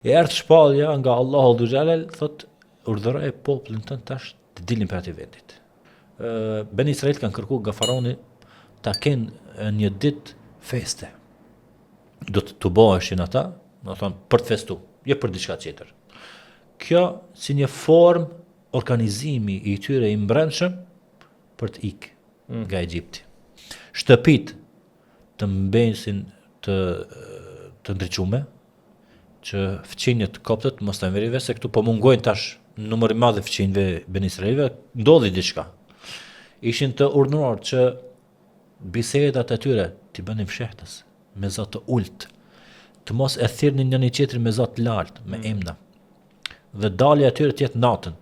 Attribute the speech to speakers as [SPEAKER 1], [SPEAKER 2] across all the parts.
[SPEAKER 1] E erdhë shpallja nga Allahu Dhu Xhelal, thot urdhëroj popullin tënd tash të dilin për atë vendit. Ben Israel kanë kërkuar nga faraoni ta kenë një ditë feste. Do të bëheshin ata, do thonë për të festu, jo për diçka tjetër. Kjo si një formë organizimi i tyre i mbrëmshëm për të ikë nga Egjipti. Shtëpit të mbesin të ndriqume, që fqinjët koptët mos të verive, se këtu po mungojnë tash numër i madh i fqinjve Ben Israelive, ndodhi diçka. Ishin të urdhëruar që bisedat e tyre t'i bënin fshehtës, me zot të ulët, të mos e thirrnin njëri tjetrin me zot të lartë, me emna. Dhe dalja e tyre të jetë natën,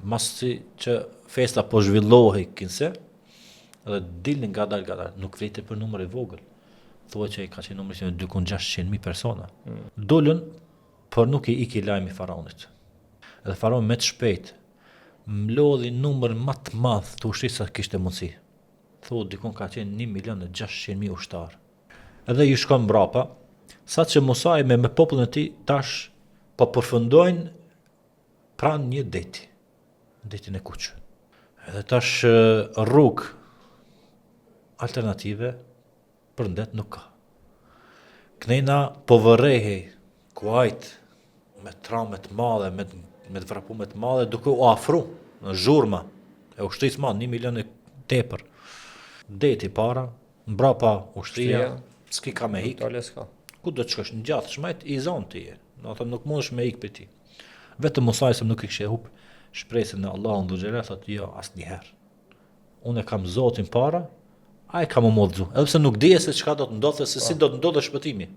[SPEAKER 1] masi që festa po zhvillohej kinse, dhe dilnin gadal, nuk flitej për numër i vogël. Thuaj që ka qenë numri që 2.600.000 persona. Dolën, por nuk i iki lajmi faraonit. Edhe faraoni me të shpejt mlodhi numër më të madh të ushtrisë sa kishte mundësi. Thuaj dikon ka qenë 1.600.000 ushtar. Edhe ju shkon mbrapa, sa që Musai me popullin e tij tash po përfundojnë pranë një deti, detin e Kuq. Edhe tash rrugë alternative për ndet nuk ka. Knejna po vërrehej kuajt me traume të madhe, me të vrapume të madhe, duke u afru në zhurma e ushtrisë madhe, 1 milion e tepër. Deti para, mbrapa ushtria, s'ki ka me hik. Ku do të shkosh në gjatë shmajt, i zonë ti je. Do të nuk mundesh me hik për ti. Vetëm Musai se nuk i kishte hup shpresën në Allahun Dhu Xhelal, thotë jo, asnjëherë. Unë kam Zotin para, ai ka më modzu. Edhe pse nuk dije se çka do të ndodhte, se si do të ndodhte shpëtimi.